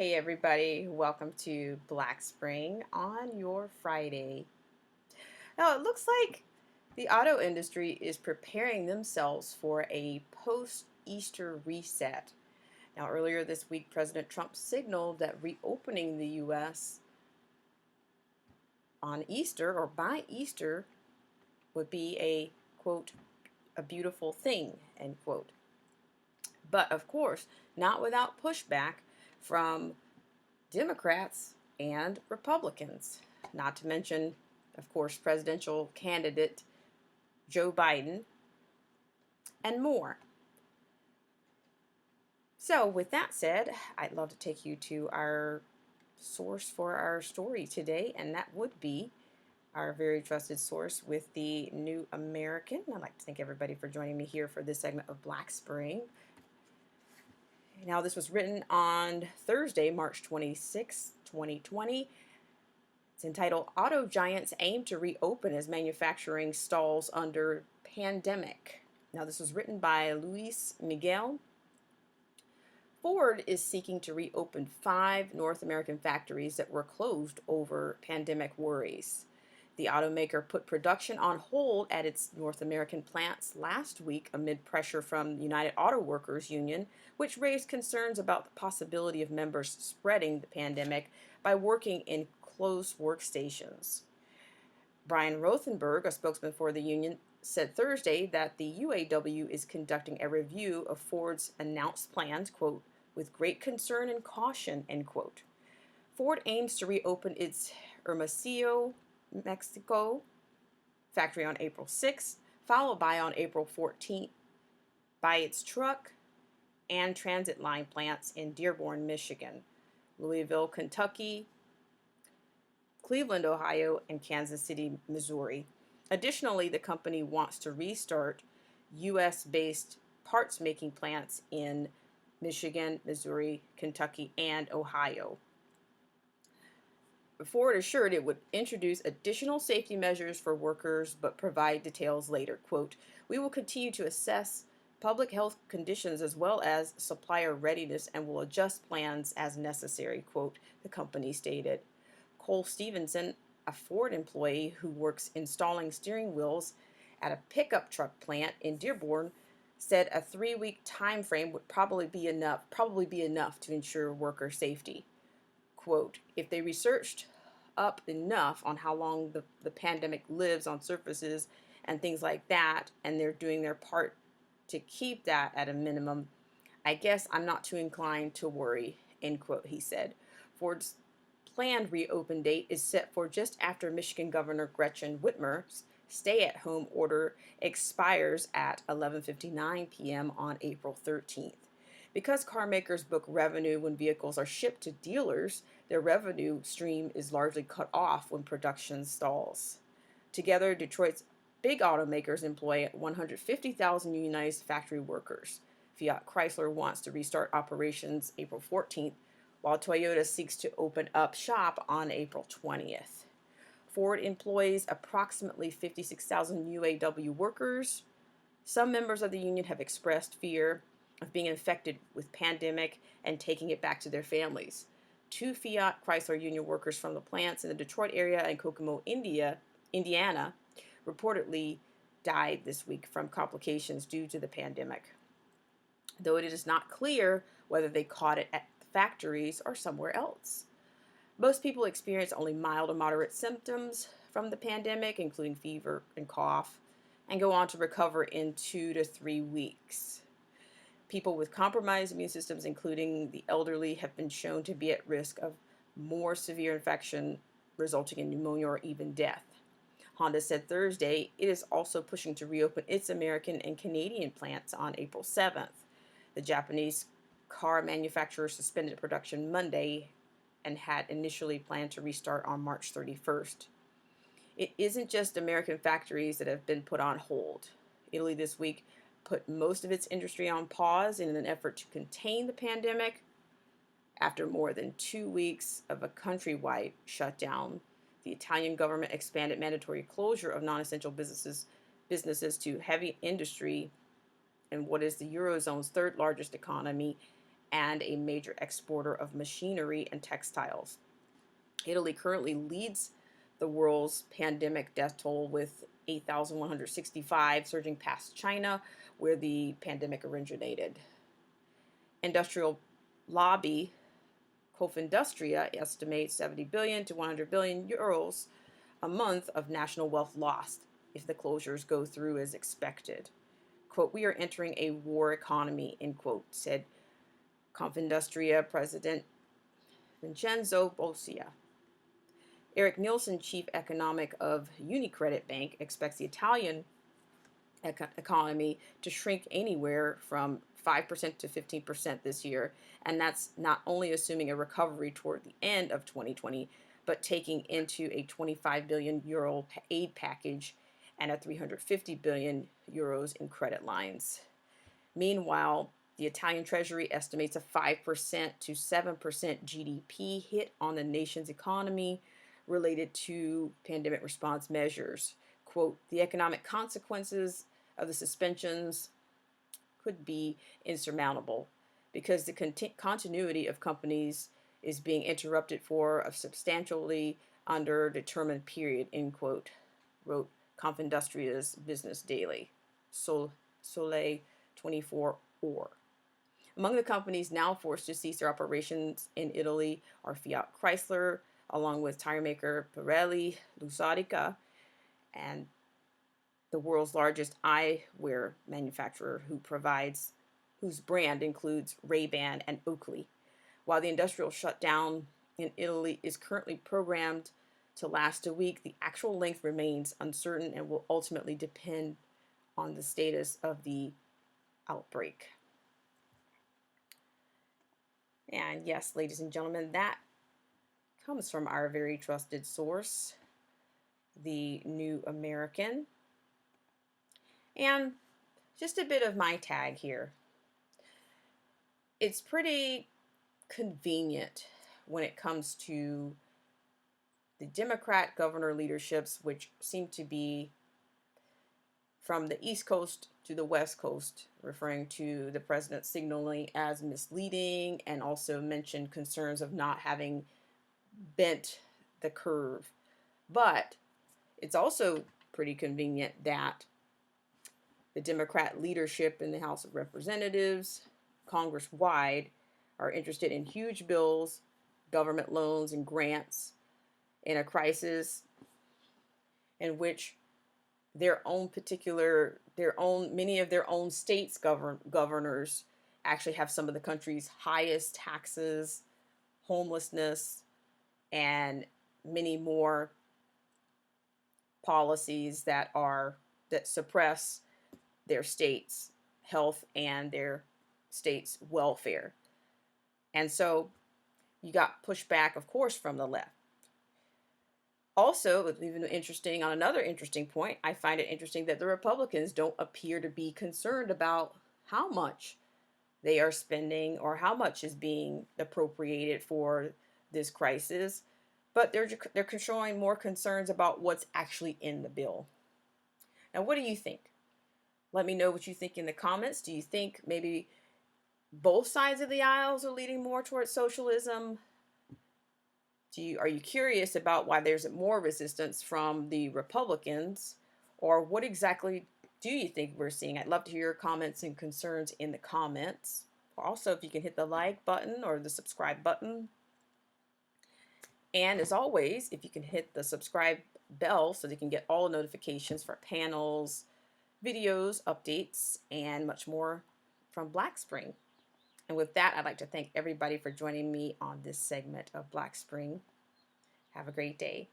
Hey everybody, welcome to Black Spring on your Friday. Now it looks like the auto industry is preparing themselves for a post-Easter reset. Now earlier this week, President Trump signaled that reopening the U.S. on Easter or by Easter would be a, quote, a beautiful thing, end quote. But of course, not without pushback from Democrats and Republicans, not to mention, of course, presidential candidate Joe Biden, and more. So, with that said, I'd love to take you to our source for our story today, and that would be our very trusted source with the New American. I'd like to thank everybody for joining me here for this segment of Black Spring. Now, this was written on Thursday, March 26, 2020. It's entitled, Auto Giants Aim to Reopen as Manufacturing Stalls Under Pandemic. Now, this was written by Luis Miguel. Ford is seeking to reopen 5 North American factories that were closed over pandemic worries. The automaker put production on hold at its North American plants last week amid pressure from the United Auto Workers Union, which raised concerns about the possibility of members spreading the pandemic by working in closed workstations. Brian Rothenberg, a spokesman for the union, said Thursday that the UAW is conducting a review of Ford's announced plans, quote, with great concern and caution, end quote. Ford aims to reopen its Hermosillo, Mexico factory on April 6th, followed by on April 14th by its truck and transit line plants in Dearborn, Michigan, Louisville, Kentucky, Cleveland, Ohio, and Kansas City, Missouri. Additionally, the company wants to restart U.S.-based parts-making plants in Michigan, Missouri, Kentucky, and Ohio. Ford assured it would introduce additional safety measures for workers, but provide details later. Quote, we will continue to assess public health conditions as well as supplier readiness and will adjust plans as necessary, quote, the company stated. Cole Stevenson, a Ford employee who works installing steering wheels at a pickup truck plant in Dearborn, said a 3-week time frame would probably be enough to ensure worker safety. Quote, if they researched up enough on how long the pandemic lives on surfaces and things like that, and they're doing their part to keep that at a minimum, I guess I'm not too inclined to worry, end quote, he said. Ford's planned reopen date is set for just after Michigan Governor Gretchen Whitmer's stay-at-home order expires at 11:59 p.m. on April 13th. Because car makers book revenue when vehicles are shipped to dealers, their revenue stream is largely cut off when production stalls. Together, Detroit's big automakers employ 150,000 unionized factory workers. Fiat Chrysler wants to restart operations April 14th, while Toyota seeks to open up shop on April 20th. Ford employs approximately 56,000 UAW workers. Some members of the union have expressed fear of being infected with pandemic and taking it back to their families. 2 Fiat Chrysler union workers from the plants in the Detroit area and Kokomo, Indiana, reportedly died this week from complications due to the pandemic, though it is not clear whether they caught it at the factories or somewhere else. Most people experience only mild to moderate symptoms from the pandemic, including fever and cough, and go on to recover in 2 to 3 weeks. People with compromised immune systems, including the elderly, have been shown to be at risk of more severe infection, resulting in pneumonia or even death. Honda said Thursday it is also pushing to reopen its American and Canadian plants on April 7th. The Japanese car manufacturer suspended production Monday and had initially planned to restart on March 31st. It isn't just American factories that have been put on hold. Italy this week put most of its industry on pause in an effort to contain the pandemic after more than 2 weeks of a countrywide shutdown. The Italian government expanded mandatory closure of non-essential businesses to heavy industry in what is the Eurozone's 3rd largest economy and a major exporter of machinery and textiles. Italy currently leads the world's pandemic death toll with 8,165, surging past China, where the pandemic originated. Industrial lobby Confindustria estimates 70 billion to 100 billion euros a month of national wealth lost if the closures go through as expected. Quote, "We are entering a war economy," end quote, said Confindustria President Vincenzo Boscia. Eric Nielsen, chief economic of UniCredit Bank, expects the Italian economy to shrink anywhere from 5% to 15% this year, and that's not only assuming a recovery toward the end of 2020, but taking into a 25 billion euro aid package and a 350 billion euros in credit lines. Meanwhile, the Italian Treasury estimates a 5% to 7% GDP hit on the nation's economy related to pandemic response measures. Quote, "The economic consequences of the suspensions could be insurmountable because the continuity of companies is being interrupted for a substantially underdetermined period," end quote, wrote Confindustria's Business Daily, Sole 24 Ore. Among the companies now forced to cease their operations in Italy are Fiat Chrysler, along with tire maker Pirelli, Luxottica, and the world's largest eyewear manufacturer whose brand includes Ray-Ban and Oakley. While the industrial shutdown in Italy is currently programmed to last a week, the actual length remains uncertain and will ultimately depend on the status of the outbreak. And yes, ladies and gentlemen, that comes from our very trusted source, the New American. And just a bit of my tag here. It's pretty convenient when it comes to the Democrat governor leaderships, which seem to be from the East Coast to the West Coast, referring to the president signaling as misleading and also mentioned concerns of not having bent the curve. But it's also pretty convenient that the Democrat leadership in the House of Representatives, Congress-wide, are interested in huge bills, government loans, and grants in a crisis in which many of their own states' governors actually have some of the country's highest taxes, homelessness, and many more policies that suppress their state's health and their state's welfare. And so you got pushback, of course, from the left. Also, even interesting, on another interesting point, I find it interesting that the Republicans don't appear to be concerned about how much they are spending or how much is being appropriated for this crisis, but they're showing more concerns about what's actually in the bill. Now, what do you think? Let me know what you think in the comments. Do you think maybe both sides of the aisles are leading more towards socialism? Are you curious about why there's more resistance from the Republicans? Or what exactly do you think we're seeing? I'd love to hear your comments and concerns in the comments. Also, if you can hit the like button or the subscribe button. And as always, if you can hit the subscribe bell so that you can get all notifications for panels, videos, updates, and much more from Black Spring. And with that, I'd like to thank everybody for joining me on this segment of Black Spring. Have a great day.